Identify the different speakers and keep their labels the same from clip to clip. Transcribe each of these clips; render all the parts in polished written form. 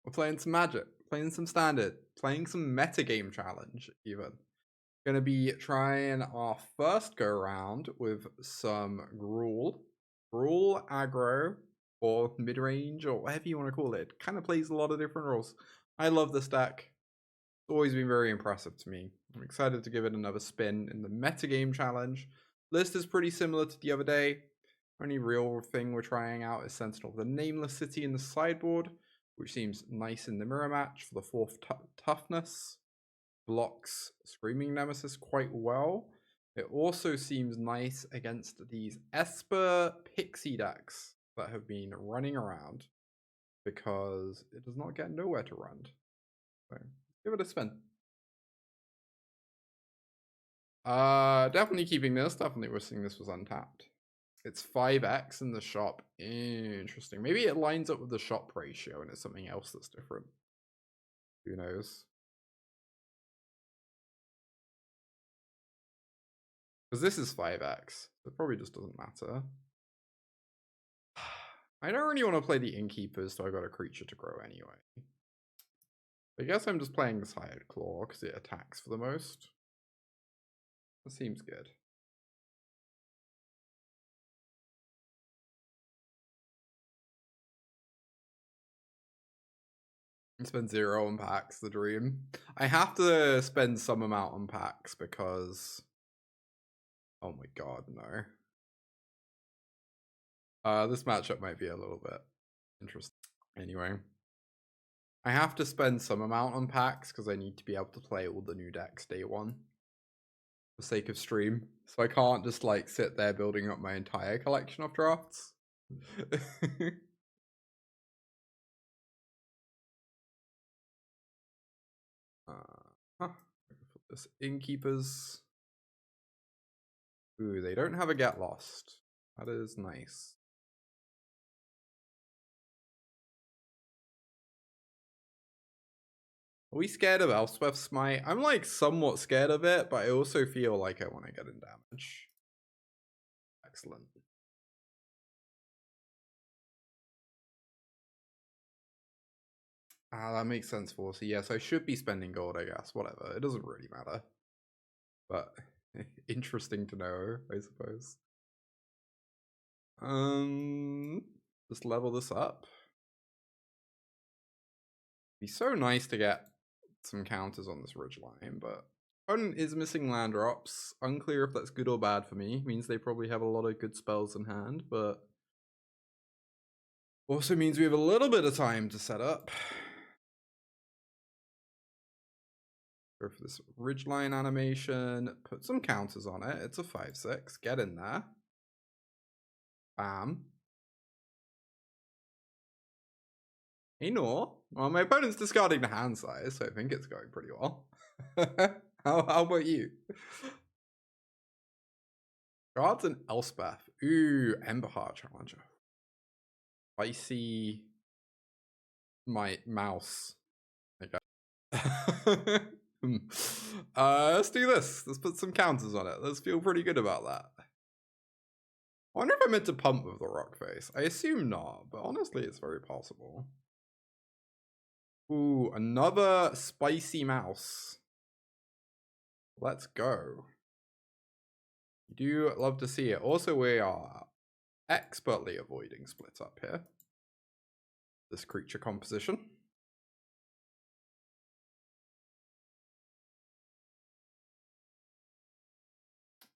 Speaker 1: We're playing some Magic, playing some Standard, playing some Metagame Challenge even. Gonna be trying our first go around with some Gruul. Gruul, Aggro, or mid-range, or whatever you want to call it. It kind of plays a lot of different roles. I love this deck. It's always been very impressive to me. I'm excited to give it another spin in the Metagame Challenge. List is pretty similar to the other day. Only real thing we're trying out is Sentinel, the Nameless City in the sideboard, which seems nice in the mirror match for the 4th toughness. Blocks Screaming Nemesis quite well. It also seems nice against these Esper Pixie decks that have been running around because it does not get nowhere to run. So give it a spin. Definitely keeping this. Definitely wishing this was untapped. It's 5x in the shop. Interesting. Maybe it lines up with the shop ratio and it's something else that's different. Who knows? Because this is 5x. So it probably just doesn't matter. I don't really want to play the Innkeepers, so I got a creature to grow anyway. I guess I'm just playing this Hired Claw because it attacks for the most. That seems good. Spend 0 on packs, the dream. I have to spend some amount on packs because... Oh my god, no. This matchup might be a little bit interesting. Anyway. I have to spend some amount on packs because I need to be able to play all the new decks day one. For the sake of stream. So I can't just like sit there building up my entire collection of drafts. This Innkeepers. Ooh, they don't have a Get Lost. That is nice. Are we scared of Elspeth's Smite? I'm like somewhat scared of it, but I also feel like I want to get in damage. Excellent. That makes sense for so yes, I should be spending gold, I guess. Whatever. It doesn't really matter. But interesting to know, I suppose. Just level this up. Be so nice to get some counters on this ridgeline, but opponent is missing land drops. Unclear if that's good or bad for me. Means they probably have a lot of good spells in hand, but also means we have a little bit of time to set up. Go for this ridgeline animation, put some counters on it. It's a 5/6. Get in there. Bam. Hey, no. Well, my opponent's discarding the hand size, so I think it's going pretty well. How about you? Guards and Elspeth. Ooh, Emberheart Challenger. Spicy. My mouse. Okay. Let's do this. Let's put some counters on it. Let's feel pretty good about that. I wonder if I'm meant to pump with the Rockface. I assume not, but honestly, it's very possible. Ooh, another spicy mouse. Let's go. You do love to see it. Also, we are expertly avoiding split up here. This creature composition.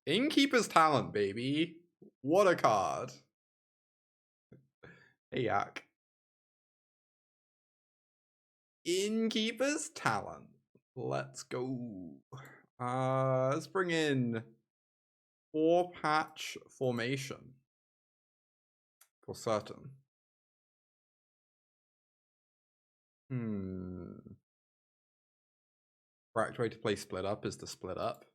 Speaker 1: Innkeeper's Talent, baby. What a card. Hey, Yak. Innkeeper's Talent. Let's go. Let's bring in Pawpatch Formation. For certain. Correct way to play split up is to split up.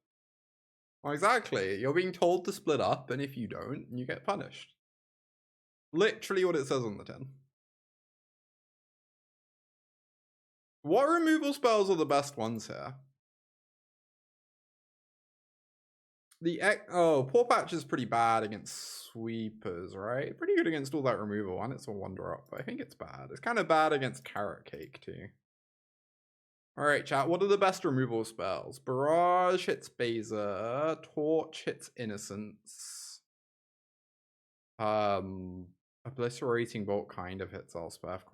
Speaker 1: Well, exactly. You're being told to split up, and if you don't, you get punished. Literally what it says on the tin. What removal spells are the best ones here? Pawpatch is pretty bad against sweepers, right? Pretty good against all that removal, and it's a 1-drop. I think it's bad. It's kind of bad against Carrot Cake too. Alright, chat, what are the best removal spells? Barrage hits Baser, Torch hits Innocence. Obliterating Bolt kind of hits Elspeth, ?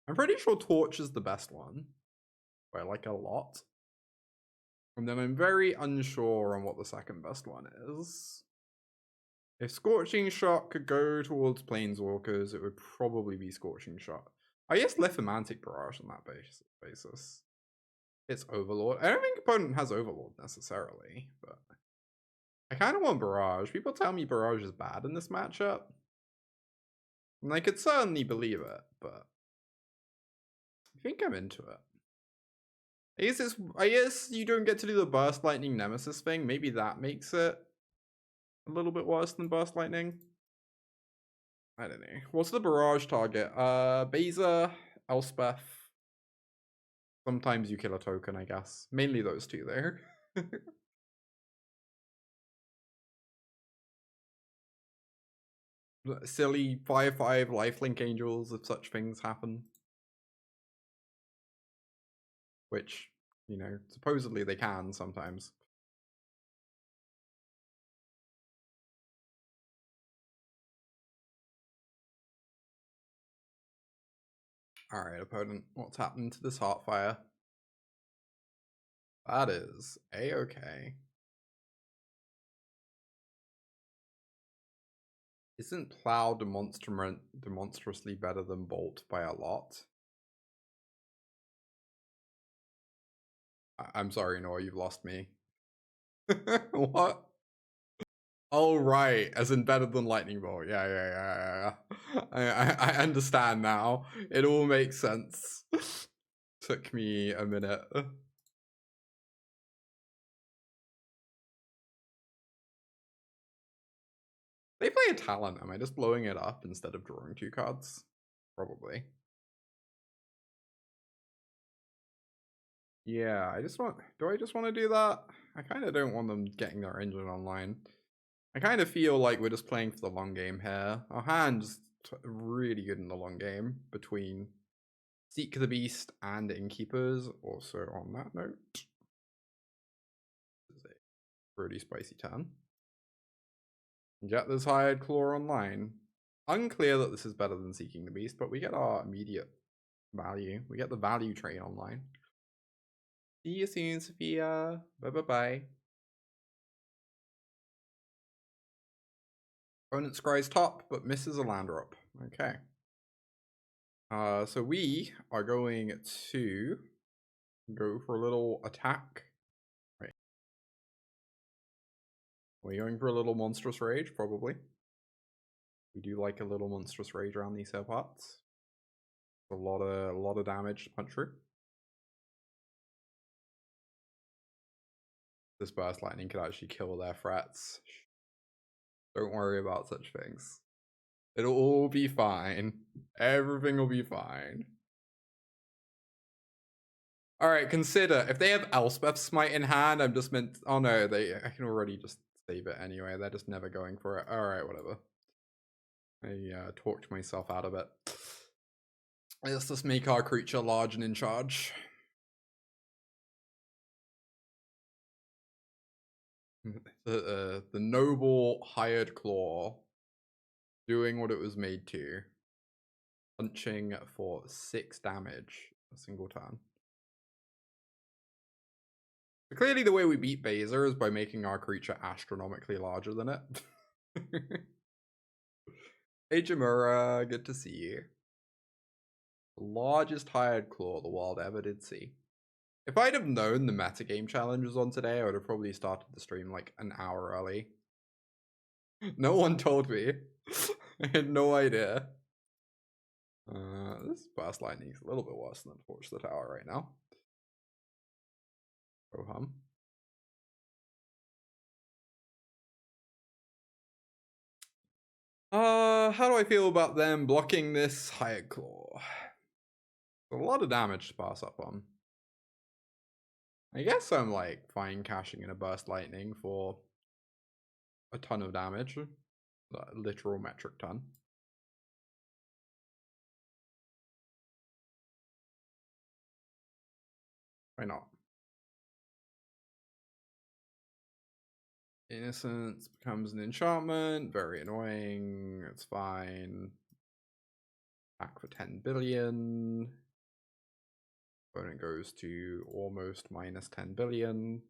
Speaker 1: I'm pretty sure Torch is the best one. By like a lot. And then I'm very unsure on what the second best one is. If Scorching Shot could go towards Planeswalkers, it would probably be Scorching Shot. I guess Lithomantic Barrage on that basis. It's Overlord. I don't think opponent has Overlord necessarily, but I kind of want Barrage. People tell me Barrage is bad in this matchup. And I could certainly believe it, but I think I'm into it. I guess you don't get to do the Burst Lightning Nemesis thing. Maybe that makes it a little bit worse than Burst Lightning. I don't know. What's the Barrage target? Baser, Elspeth. Sometimes you kill a token, I guess. Mainly those two there. Silly 5/5 lifelink angels if such things happen. Which, you know, supposedly they can sometimes. Alright, opponent, what's happened to this Heartfire? That is A-okay. Isn't Plow demonstrably better than Bolt by a lot? I'm sorry, Noah, you've lost me. What? Oh, right, as in better than Lightning Bolt. Yeah. I understand now. It all makes sense. Took me a minute. They play a talent. Am I just blowing it up instead of drawing 2 cards? Probably. Yeah, do I just want to do that? I kind of don't want them getting their engine online. I kind of feel like we're just playing for the long game here. Our hand's really good in the long game between Seek the Beast and Innkeepers. Also on that note, this is a pretty spicy turn. Get this Hired Claw online. Unclear that this is better than Seeking the Beast, but we get our immediate value. We get the value train online. See you soon, Sophia. Bye. Opponent scries top, but misses a land drop. Okay. So we are going to go for a little attack. Right. We're going for a little Monstrous Rage, probably. We do like a little Monstrous Rage around these hill parts. A lot of damage to punch through. This Burst Lightning could actually kill their threats. Don't worry about such things. It'll all be fine. Everything will be fine. Alright, consider, if they have Elspeth Smite in hand, I'm just meant... Oh no, I can already just save it anyway. They're just never going for it. Alright, whatever. I talked myself out of it. Let's just make our creature large and in charge. The noble Hired Claw doing what it was made to. Punching for 6 damage a single turn. So clearly the way we beat Baser is by making our creature astronomically larger than it. Hey Jamura, good to see you. The largest Hired Claw the world ever did see. If I'd have known the Metagame Challenge was on today, I would have probably started the stream like an hour early. No one told me. I had no idea. This Burst Lightning is a little bit worse than Torch the Tower right now. Oh hum. How do I feel about them blocking this Hired Claw? A lot of damage to pass up on. I guess I'm like fine cashing in a Burst Lightning for a ton of damage. A literal metric ton. Why not? Innocence becomes an enchantment. Very annoying. It's fine. Back for 10 billion. Opponent goes to almost minus 10 billion.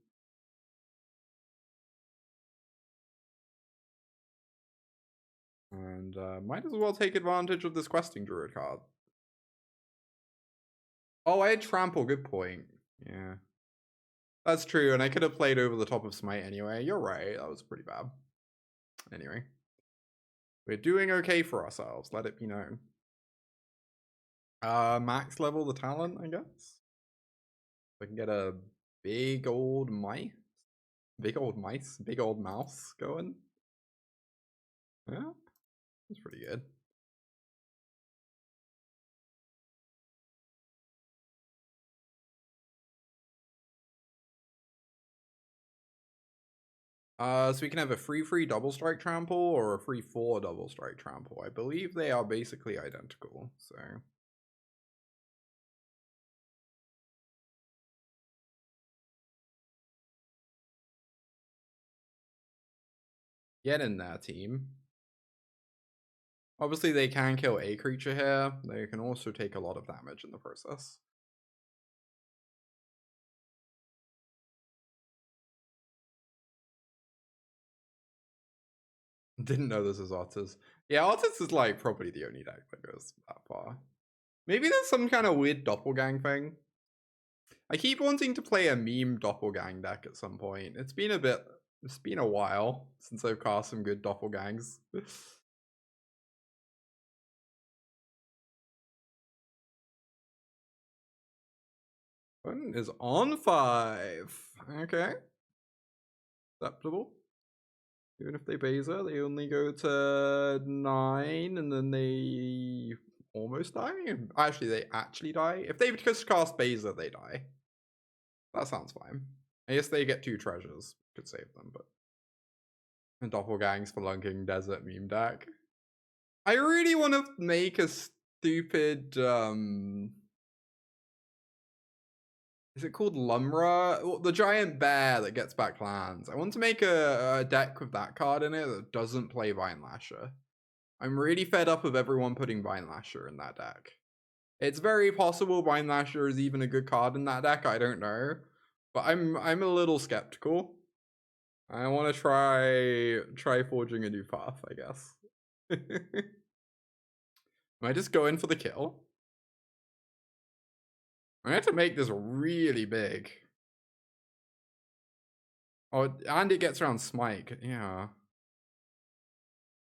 Speaker 1: And might as well take advantage of this Questing Druid card. Oh, I had Trample. Good point. Yeah. That's true, and I could have played over the top of Smite anyway. You're right. That was pretty bad. Anyway. We're doing okay for ourselves. Let it be known. Max level the talent, I guess. I can get a big old mice. Big old mouse going. Yeah. That's pretty good. So we can have a free double strike trample or a free 4 double strike trample. I believe they are basically identical, so. Get in there, team. Obviously, they can kill a creature here. They can also take a lot of damage in the process. Didn't know this is Otters. Yeah, Otters is like probably the only deck that goes that far. Maybe there's some kind of weird doppelgang thing. I keep wanting to play a meme doppelgang deck at some point. It's been a while since I've cast some good doppelgangs. One is on 5. Okay. Acceptable. Even if they Baser, they only go to 9 and then they almost die. Actually, they actually die. If they just cast Baser, they die. That sounds fine. I guess they get 2 treasures. Could save them, but. And doppelgangs for Lunking Desert meme deck. I really want to make a stupid is it called Lumra? Well, the giant bear that gets back lands. I want to make a deck with that card in it that doesn't play Vine Lasher. I'm really fed up of everyone putting Vine Lasher in that deck. It's very possible Vine Lasher is even a good card in that deck. I don't know, but I'm a little skeptical. I want to try forging a new path, I guess. Am I just going for the kill? I have to make this really big. Oh, and it gets around Smite. Yeah.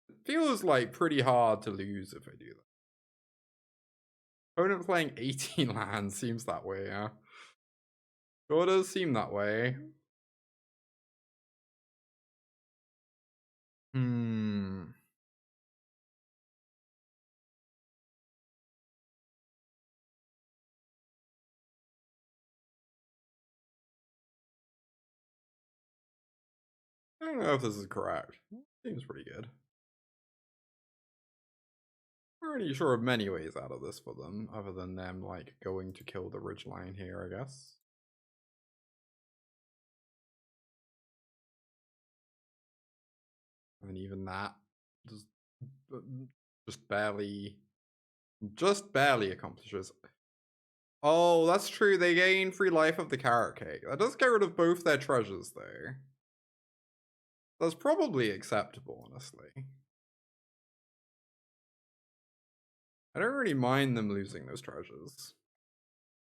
Speaker 1: It feels like pretty hard to lose if I do that. Opponent playing 18 lands seems that way, yeah. Sure does seem that way. I don't know if this is correct. Seems pretty good. I'm already sure of many ways out of this for them, other than them like going to kill the Ridgeline here, I guess. And even that just barely accomplishes. Oh, that's true. They gain free life of the carrot cake. That does get rid of both their treasures, though. That's probably acceptable, honestly. I don't really mind them losing those treasures.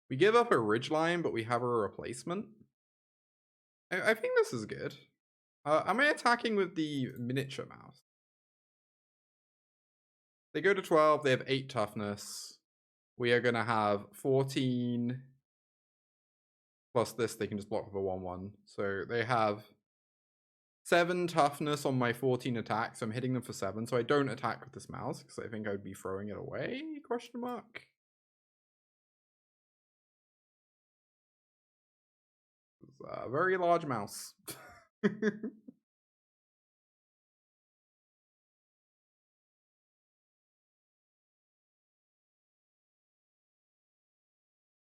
Speaker 1: We give up a Ridgeline, but we have a replacement. I think this is good. Am I attacking with the miniature mouse? They go to 12. They have 8 toughness. We are going to have 14. Plus this, they can just block with a 1/1. So they have 7 toughness on my 14 attack, so I'm hitting them for 7. So I don't attack with this mouse because I think I would be throwing it away? Question mark. It's a very large mouse.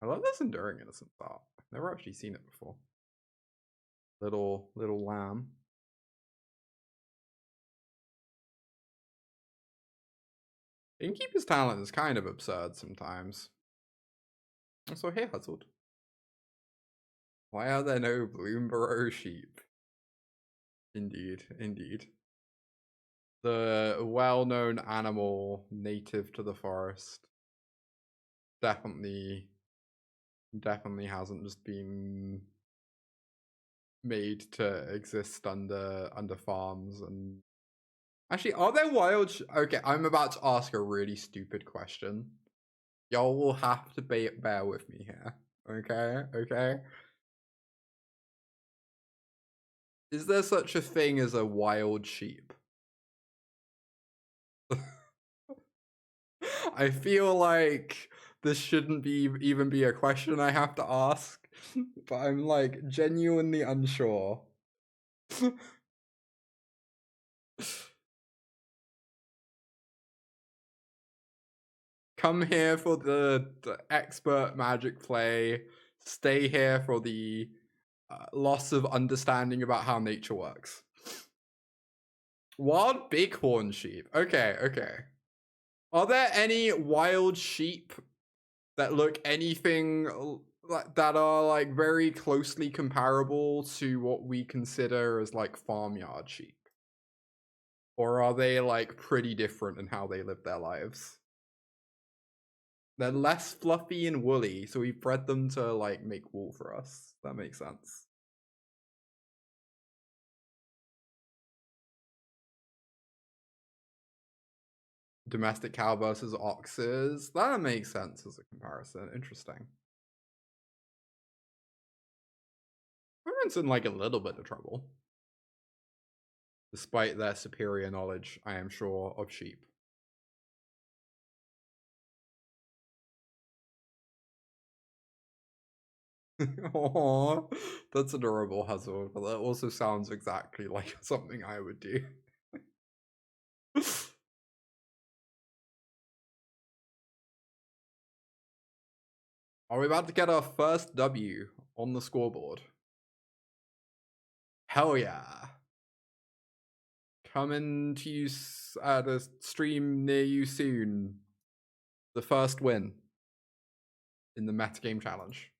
Speaker 1: I love this Enduring Innocence art. I've never actually seen it before. Little lamb. Innkeeper's talent is kind of absurd sometimes. Also, hey, Huzzled. Why are there no Bloomburrow sheep? Indeed, indeed. The well-known animal native to the forest definitely hasn't just been made to exist under farms. And actually, are there wild okay, I'm about to ask a really stupid question. Y'all will have to bear with me here. Okay? Is there such a thing as a wild sheep? I feel like this shouldn't even be a question I have to ask, but I'm like genuinely unsure. Come here for the expert magic play. Stay here for the loss of understanding about how nature works. Wild bighorn sheep. Okay. Are there any wild sheep that look anything that are like very closely comparable to what we consider as like farmyard sheep? Or are they like pretty different in how they live their lives? They're less fluffy and woolly, so we bred them to like make wool for us. That makes sense. Domestic cow versus oxes. That makes sense as a comparison. Interesting. Everyone's in like a little bit of trouble. Despite their superior knowledge, I am sure, of sheep. Aww, that's adorable, Hazel, but that also sounds exactly like something I would do. Are we about to get our first W on the scoreboard? Hell yeah. Coming to you at a stream near you soon. The first win in the Metagame Challenge.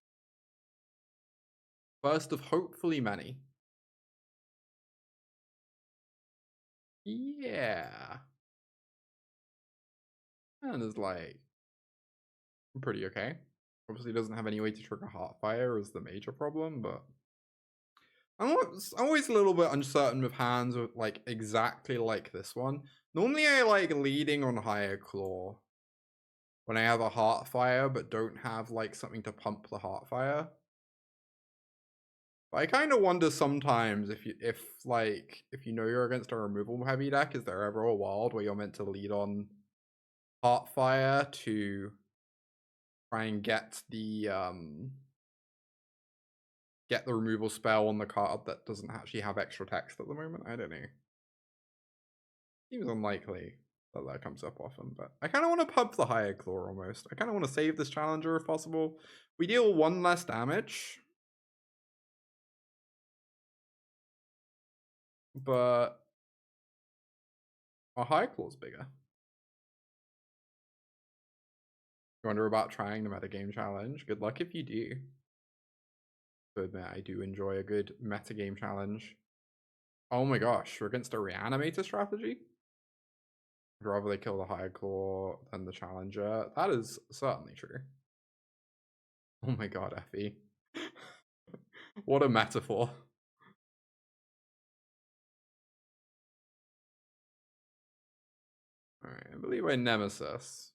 Speaker 1: First of hopefully many. Yeah. And it's like pretty okay. Obviously doesn't have any way to trigger Heartfire is the major problem, but I'm always a little bit uncertain with hands with like exactly like this one. Normally I like leading on higher claw when I have a Heartfire but don't have like something to pump the Heartfire. But I kind of wonder sometimes if you know you're against a removal heavy deck, is there ever a wild where you're meant to lead on Heartfire to try and get the removal spell on the card that doesn't actually have extra text at the moment? I don't know. Seems unlikely that comes up often, but I kind of want to pump the higher claw almost. I kind of want to save this challenger if possible. We deal 1 less damage, but our high claw's bigger. You wonder about trying the metagame challenge? Good luck if you do. To admit, I do enjoy a good metagame challenge. Oh my gosh, we're against a reanimator strategy? I'd rather they kill the high claw than the challenger. That is certainly true. Oh my god, Effie. What a metaphor. Alright, I believe we're Nemesis.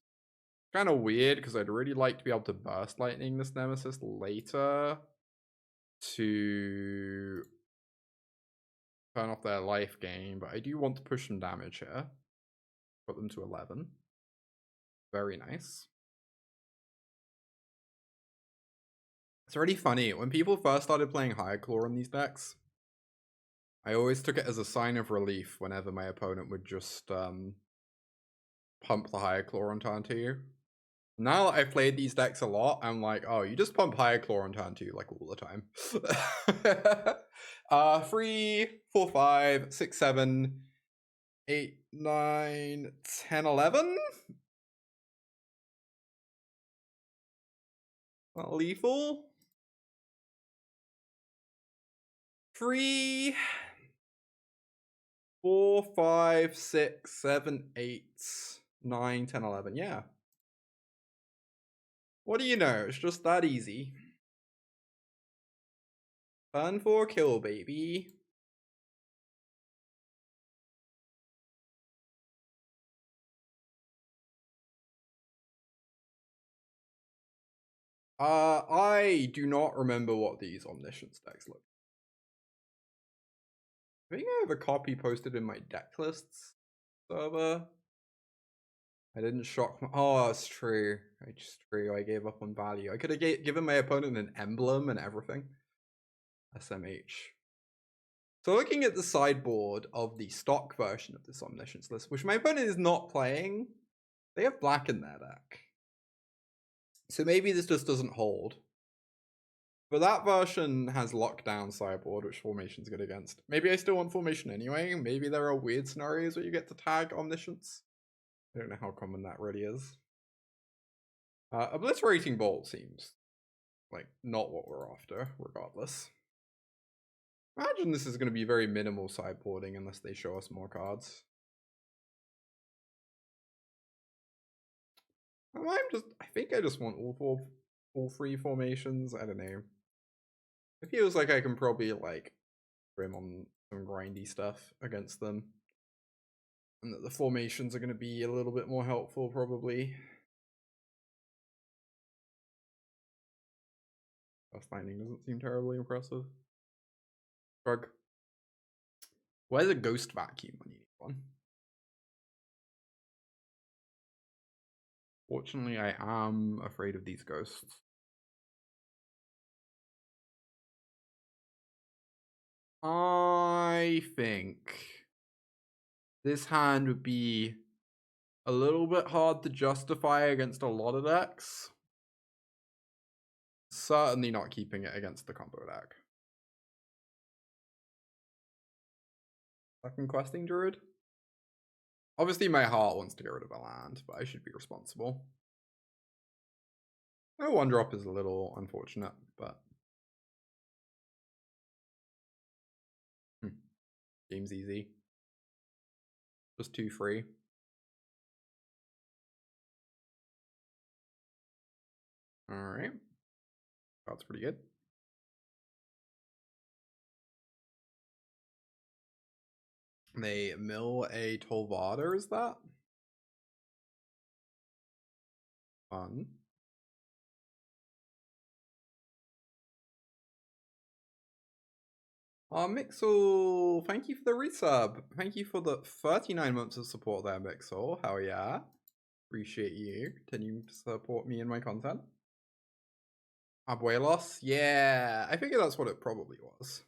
Speaker 1: Kind of weird because I'd really like to be able to burst lightning this Nemesis later to turn off their life gain, but I do want to push some damage here. Put them to 11. Very nice. It's already funny. When people first started playing High Claw in these decks, I always took it as a sign of relief whenever my opponent would just pump the High Claw on turn 2. Now that I've played these decks a lot, I'm like, oh, you just pump Higher Claw on turn 2 like all the time. 3, 4, 5, 6, 7, 8, 9, 10, 11. Not lethal. 3, 4, 5, 6, 7, 8, 9, 10, 11. Yeah. What do you know? It's just that easy. Turn 4 kill, baby. I do not remember what these Omniscience decks look. I think I have a copy posted in my deck lists server. I didn't shock my... Oh, it's true. I gave up on value. I could have given my opponent an emblem and everything. SMH. So looking at the sideboard of the stock version of this Omniscience list, which my opponent is not playing, they have black in their deck. So maybe this just doesn't hold. But that version has lockdown sideboard, which Formation's good against. Maybe I still want Formation anyway. Maybe there are weird scenarios where you get to tag Omniscience. I don't know how common that really is. Obliterating Bolt seems like not what we're after, regardless. Imagine this is going to be very minimal sideboarding unless they show us more cards. I think I just want all 3 formations. I don't know. It feels like I can probably like trim on some grindy stuff against them. And that the formations are going to be a little bit more helpful, probably. First Lightning doesn't seem terribly impressive. Shrug. Where's a Ghost Vacuum when you need one? Fortunately, I am afraid of these ghosts. I think this hand would be a little bit hard to justify against a lot of decks. Certainly not keeping it against the combo deck. Second Questing Druid? Obviously my heart wants to get rid of a land, but I should be responsible. No, 1-drop is a little unfortunate, but... Game's easy. Just 2 free. Alright. That's pretty good. They mill a Tolvada, is that? Fun. Mixel, thank you for the resub. Thank you for the 39 months of support there, Mixel. Hell yeah. Appreciate you continuing to support me and my content. Abuelos? Yeah, I figured that's what it probably was.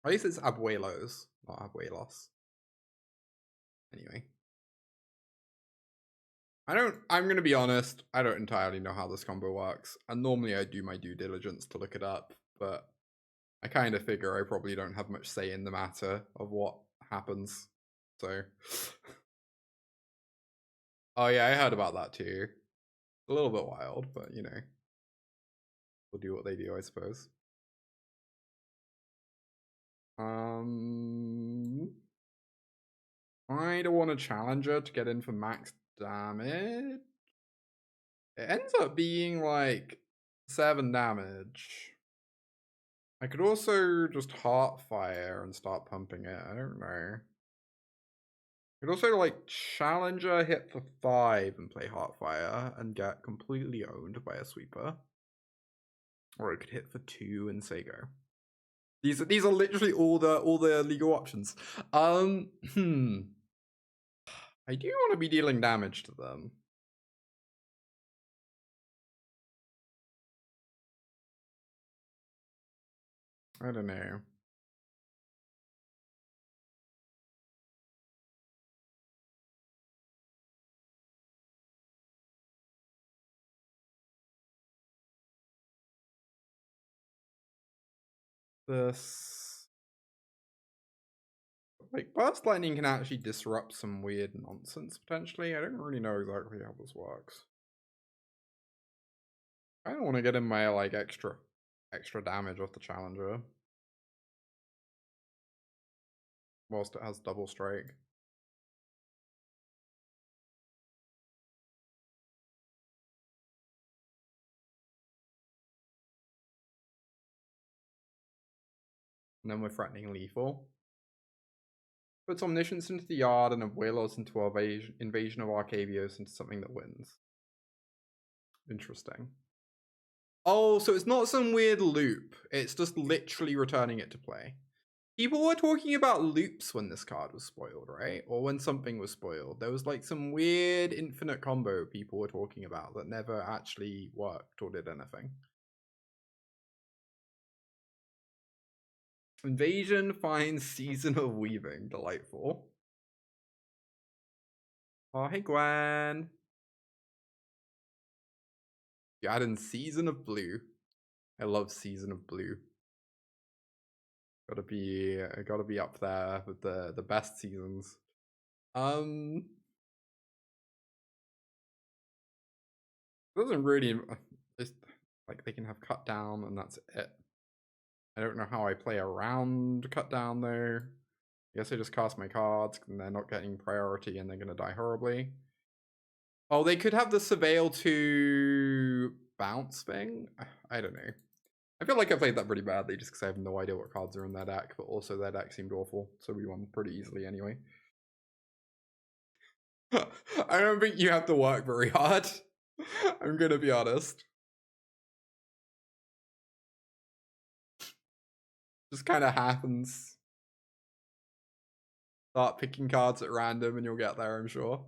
Speaker 1: At least it's Abuelos, not Abuelos. Anyway. I'm gonna be honest, I don't entirely know how this combo works. And normally I do my due diligence to look it up, but I kind of figure I probably don't have much say in the matter of what happens. So. Oh yeah, I heard about that too. A little bit wild, but you know. We'll do what they do, I suppose. I don't want a challenger to get in for max damage. It ends up being like 7 damage. I could also just Heartfire and start pumping it. I don't know. I could also like challenger hit for 5 and play Heartfire and get completely owned by a sweeper. Or I could hit for 2 and say go. These are literally all the legal options. I do want to be dealing damage to them. I don't know. this. Like, Burst Lightning can actually disrupt some weird nonsense, potentially. I don't really know exactly how this works. I don't want to get in my, like, extra damage off the Challenger. Whilst it has double strike. And then we're threatening lethal. Puts Omniscience into the yard and a Willows into our invasion of Arcavios into something that wins. Interesting. Oh, so it's not some weird loop. It's just literally returning it to play. People were talking about loops when this card was spoiled, right? Or when something was spoiled. There was like some weird infinite combo people were talking about that never actually worked or did anything. Invasion finds Season of Weaving. Delightful. Oh, hey, Gwen. You add in Season of Blue. I love Season of Blue. Gotta be up there with the best seasons. Doesn't really. It's like they can have cut down and that's it. I don't know how I play around cut down though. I guess I just cast my cards and they're not getting priority and they're gonna die horribly. Oh, they could have the Surveil to bounce thing. I don't know. I feel like I played that pretty badly just because I have no idea what cards are in their deck, but also their deck seemed awful, so we won pretty easily anyway. I don't think you have to work very hard. I'm gonna be honest. Just kind of happens. Start picking cards at random and you'll get there, I'm sure.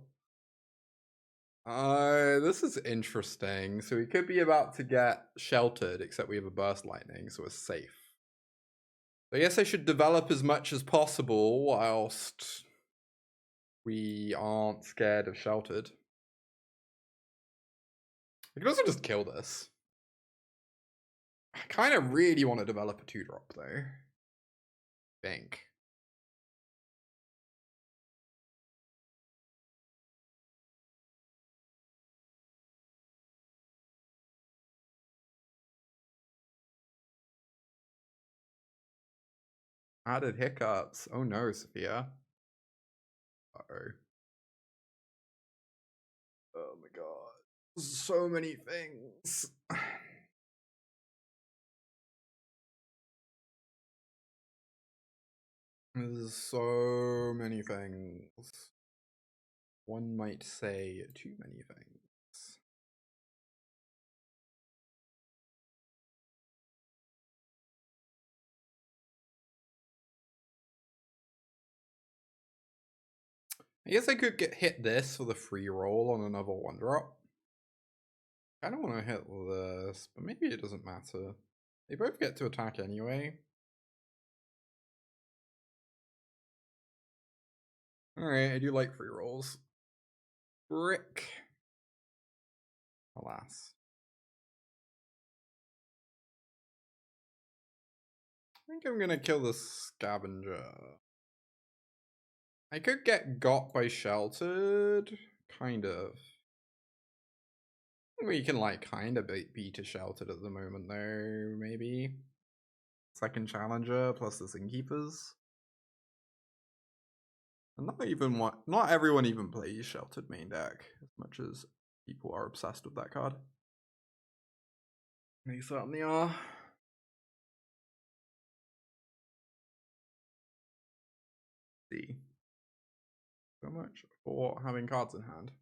Speaker 1: This is interesting. So we could be about to get sheltered, except we have a Burst Lightning, so we're safe. So I guess I should develop as much as possible whilst we aren't scared of sheltered. I could also just kill this. I kind of really want to develop a 2-drop though. I think. Added hiccups. Oh no, Sophia. Uh-oh. Oh my god. So many things. There's so many things. One might say too many things. I guess I could hit this for the free roll on another 1-drop. I don't want to hit this, but maybe it doesn't matter. They both get to attack anyway. Alright, I do like free rolls. Brick. Alas. I think I'm gonna kill the scavenger. I could get got by sheltered. Kind of. We can like kind of beat a sheltered at the moment though, maybe. Second challenger plus this Innkeepers. And not everyone even plays sheltered main deck as much as people are obsessed with that card. They certainly are. See. So much for having cards in hand.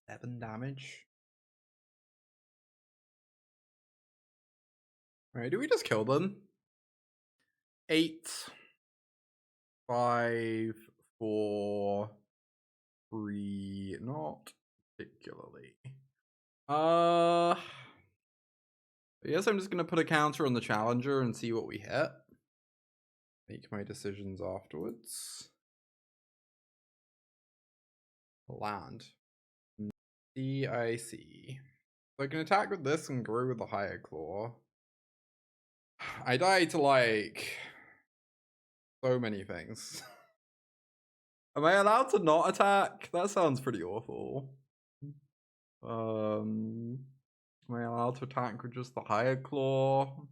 Speaker 1: 7 damage. Alright, do we just kill them? 8, 5, 4, 3, not particularly. I guess I'm just gonna put a counter on the challenger and see what we hit. Make my decisions afterwards. Land. CIC. So I can attack with this and grow with the higher claw. I die to like so many things. Am I allowed to not attack? That sounds pretty awful. Am I allowed to attack with just the higher claw?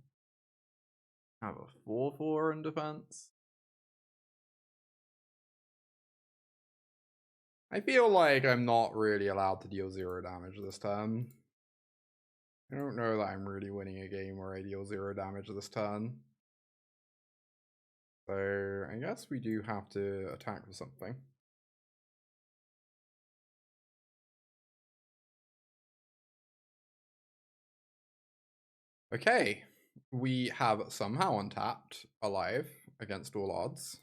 Speaker 1: Have a 4/4 in defense. I feel like I'm not really allowed to deal 0 damage this turn. I don't know that I'm really winning a game where I deal 0 damage this turn. So I guess we do have to attack with something. Okay, we have somehow untapped alive against all odds.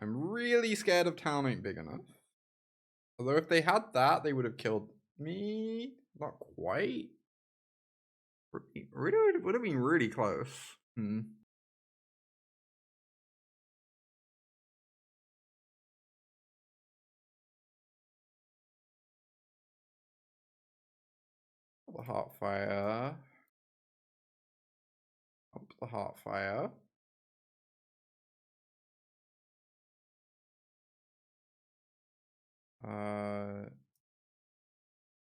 Speaker 1: I'm really scared of town ain't big enough. Although if they had that, they would have killed me. Not quite. Really would have been really close. The Heartfire. Up the Heartfire.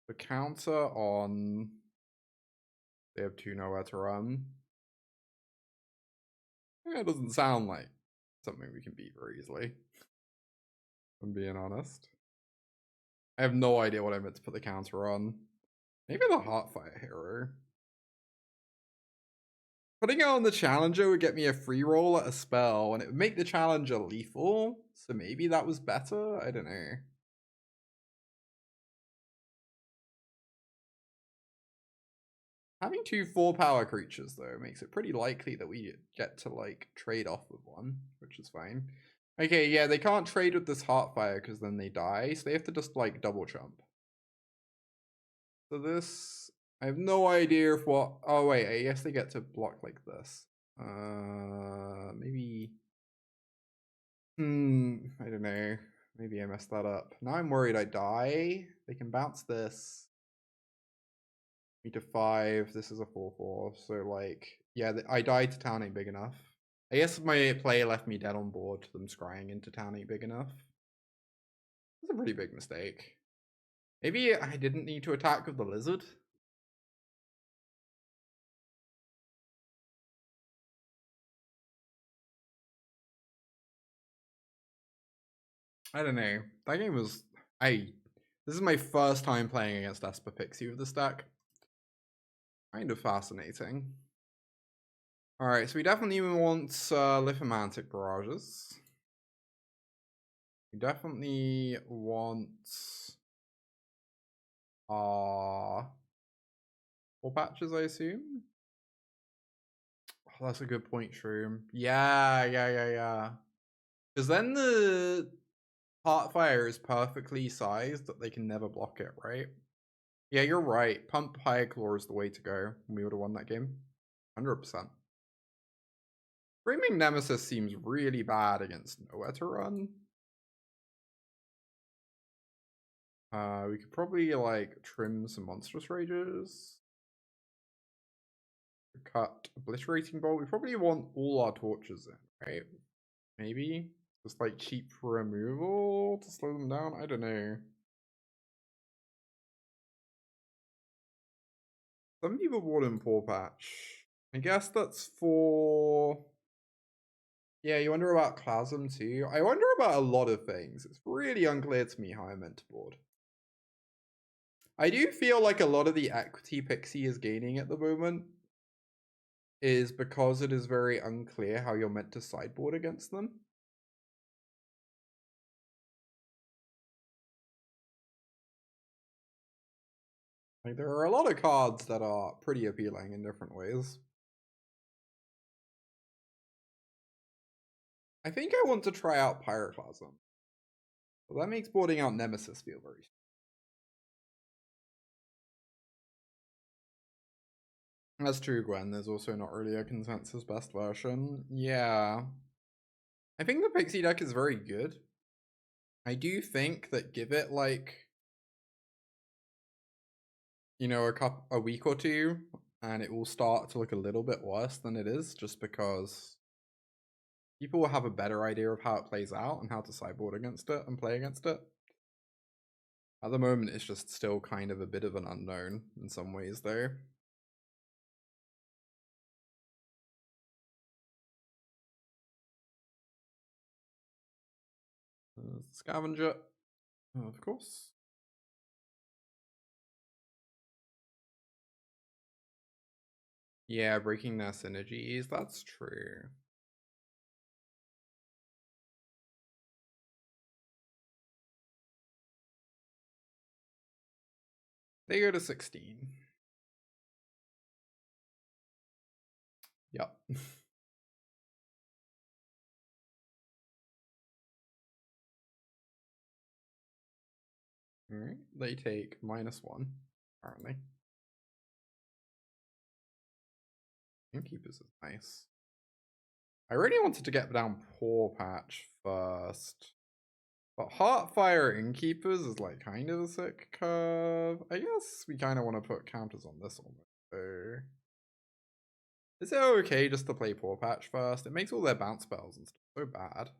Speaker 1: The counter on they have 2 nowhere to run. It doesn't sound like something we can beat very easily. If I'm being honest. I have no idea what I meant to put the counter on. Maybe the Heartfire Hero. Putting it on the Challenger would get me a free roll at a spell, and it would make the Challenger lethal. So maybe that was better? I don't know. Having 2 4-power creatures, though, makes it pretty likely that we get to, like, trade off with one, which is fine. Okay, yeah, they can't trade with this Heartfire because then they die, so they have to just, like, double jump. So this... I have no idea if what... Oh, wait, I guess they get to block like this. Maybe... I don't know. Maybe I messed that up. Now I'm worried I die. They can bounce this. Me to 5. This is a 4/4. So, like, yeah, I died to town ain't big enough. I guess my play left me dead on board to them scrying into town ain't big enough. That's a pretty big mistake. Maybe I didn't need to attack with the lizard. I don't know. That game was... This is my first time playing against Esper Pixie with this deck. Kind of fascinating. Alright, so we definitely want Lithomantic Barrages. We definitely want... Pawpatches, I assume? Oh, that's a good point, Shroom. Yeah. Because then the Heartfire is perfectly sized that they can never block it, right? Yeah, you're right. Pump High Claw is the way to go. We would have won that game. 100%. Screaming Nemesis seems really bad against nowhere to run. We could probably, like, trim some Monstrous Rages. Cut Obliterating Bolt. We probably want all our torches in, right? Maybe? Just, like, cheap removal to slow them down? I don't know. Some people bought in Pawpatch. I guess that's for... Yeah, you wonder about Clasm too. I wonder about a lot of things. It's really unclear to me how I meant to board. I do feel like a lot of the equity Pixie is gaining at the moment is because it is very unclear how you're meant to sideboard against them. Like, there are a lot of cards that are pretty appealing in different ways. I think I want to try out Pyroclasm. Well, that makes boarding out Nemesis feel very... That's true, Gwen. There's also not really a consensus best version. Yeah. I think the Pixie deck is very good. I do think that give it, like... you know, a week or two, and it will start to look a little bit worse than it is, just because people will have a better idea of how it plays out and how to sideboard against it and play against it. At the moment, it's just still kind of a bit of an unknown in some ways, though. Scavenger, of course. Yeah, breaking their synergies, that's true. They go to 16. Yep. Alright, they take -1, apparently. Innkeepers is nice. I really wanted to get down Pawpatch first. But Heartfire Innkeepers is like kind of a sick curve. I guess we kind of want to put counters on this one though. Is it okay just to play Pawpatch first? It makes all their bounce spells and stuff so bad.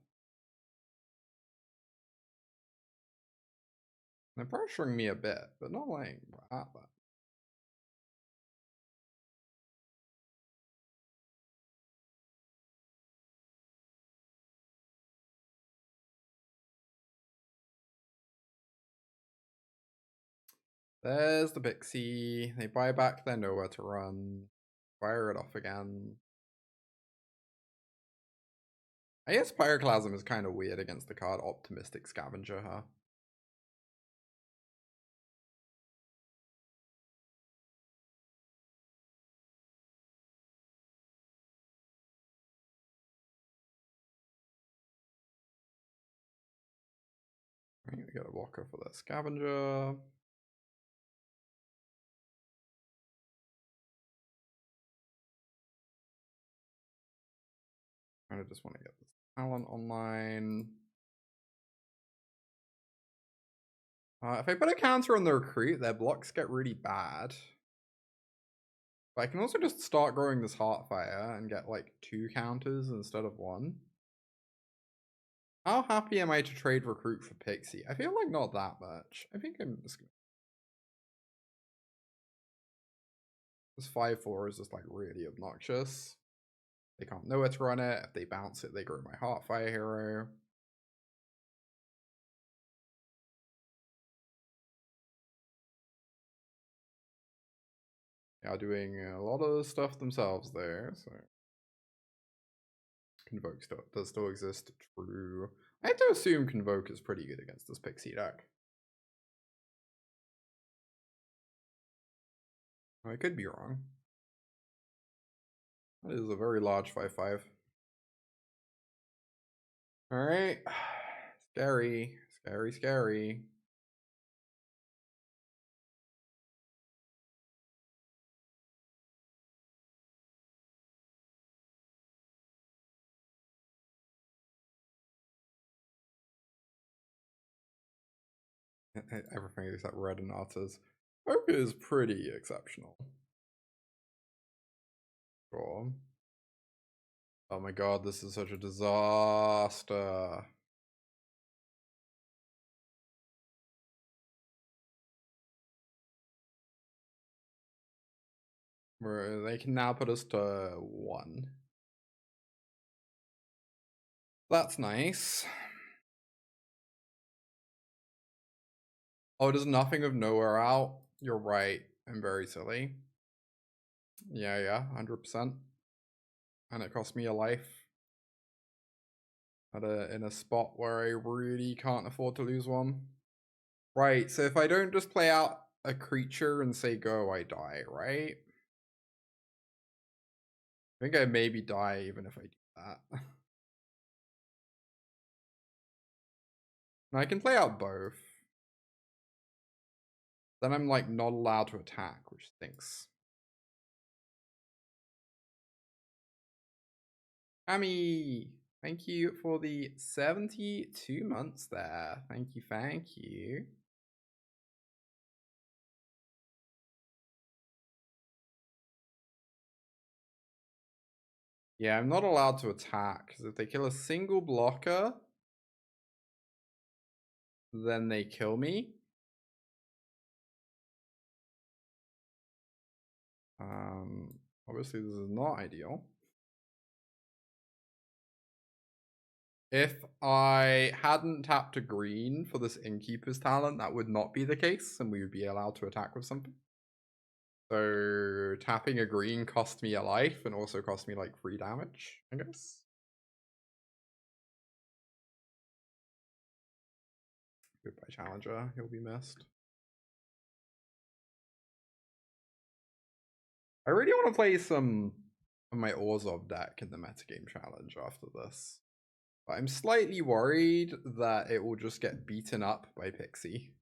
Speaker 1: They're pressuring me a bit, but not like that bad. There's the Pixie. They buy back their Nowhere to Run. Fire it off again. I guess Pyroclasm is kind of weird against the card Optimistic Scavenger, huh? Right, we got a blocker for that Scavenger. I just want to get this talent online. If I put a counter on the Recruit, their blocks get really bad. But I can also just start growing this Heartfire and get like 2 counters instead of 1. How happy am I to trade Recruit for Pixie? I feel like not that much. I think I'm just gonna... This 5/4 is just like really obnoxious. They can't know where to run it. If they bounce it, they grow my Heartfire Hero. They are doing a lot of stuff themselves there, so... Convoke does still exist, true. I have to assume Convoke is pretty good against this Pixie deck. I could be wrong. That is a very large 5/5. Alright. Scary. Scary, scary. Everything except red and otters. Poke is pretty exceptional. Sure. Oh my god, this is such a disaster. They can now put us to 1. That's nice. Oh, does nothing of nowhere out? You're right. I'm very silly. Yeah, 100%. And it cost me a life. In a spot where I really can't afford to lose one. Right, so if I don't just play out a creature and say go, I die, right? I think I maybe die even if I do that. And I can play out both. Then I'm like not allowed to attack, which stinks. Amy, thank you for the 72 months there. Thank you, thank you. Yeah, I'm not allowed to attack, because if they kill a single blocker, then they kill me. Obviously this is not ideal. If I hadn't tapped a green for this Innkeeper's talent, that would not be the case, and we would be allowed to attack with something. So tapping a green cost me a life and also cost me like 3 damage, I guess. Goodbye, Challenger. He'll be missed. I really want to play some of my Orzhov deck in the Metagame Challenge after this. But I'm slightly worried that it will just get beaten up by Pixie.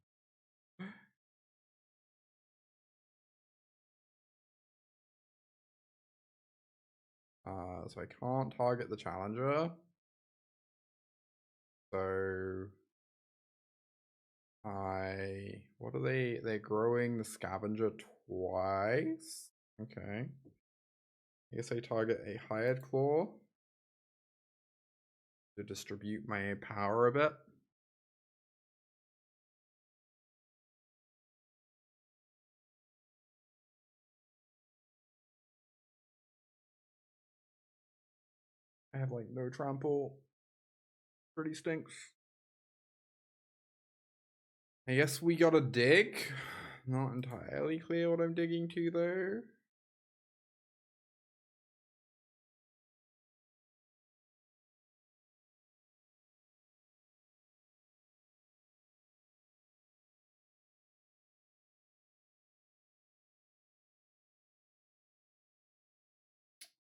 Speaker 1: So I can't target the Challenger. So what are they? They're growing the Scavenger twice. Okay. I guess I target a Hired Claw to distribute my power a bit. I have like no trample. Pretty stinks. I guess we gotta dig. Not entirely clear what I'm digging to though.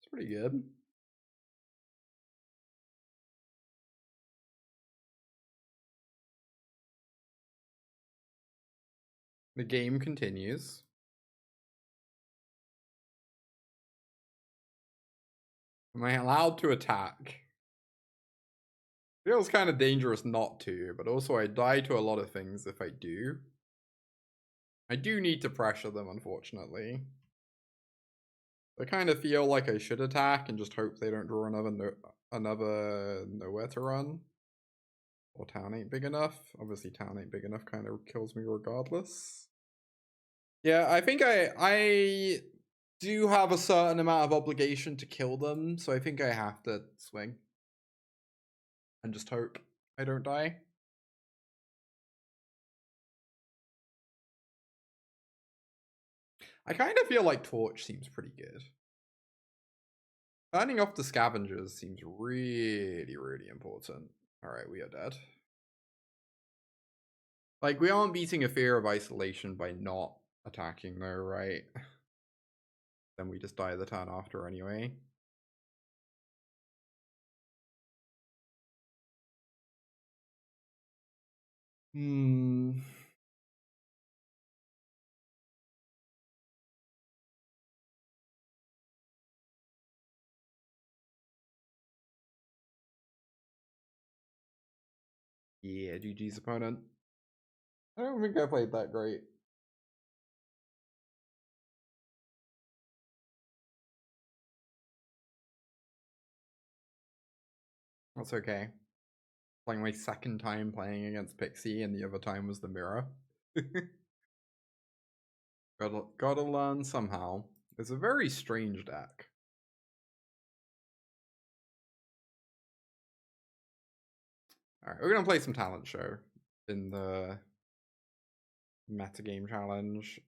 Speaker 1: It's pretty good. The game continues. Am I allowed to attack? Feels kind of dangerous not to, but also I die to a lot of things if I do. I do need to pressure them, unfortunately. I kind of feel like I should attack and just hope they don't draw another nowhere to run. Or town ain't big enough. Obviously town ain't big enough kind of kills me regardless. Yeah, I think I do have a certain amount of obligation to kill them, so I think I have to swing. And just hope I don't die. I kind of feel like Torch seems pretty good. Turning off the Scavengers seems really, really important. Alright, we are dead. Like, we aren't beating a Fear of Isolation by not attacking though, right? Then we just die the turn after anyway. Yeah, GG's opponent. I don't think I played that great. That's okay. Playing my second time playing against Pixie, and the other time was the mirror. Gotta learn somehow. It's a very strange deck. Alright, we're gonna play some Talent Show in the Metagame Challenge.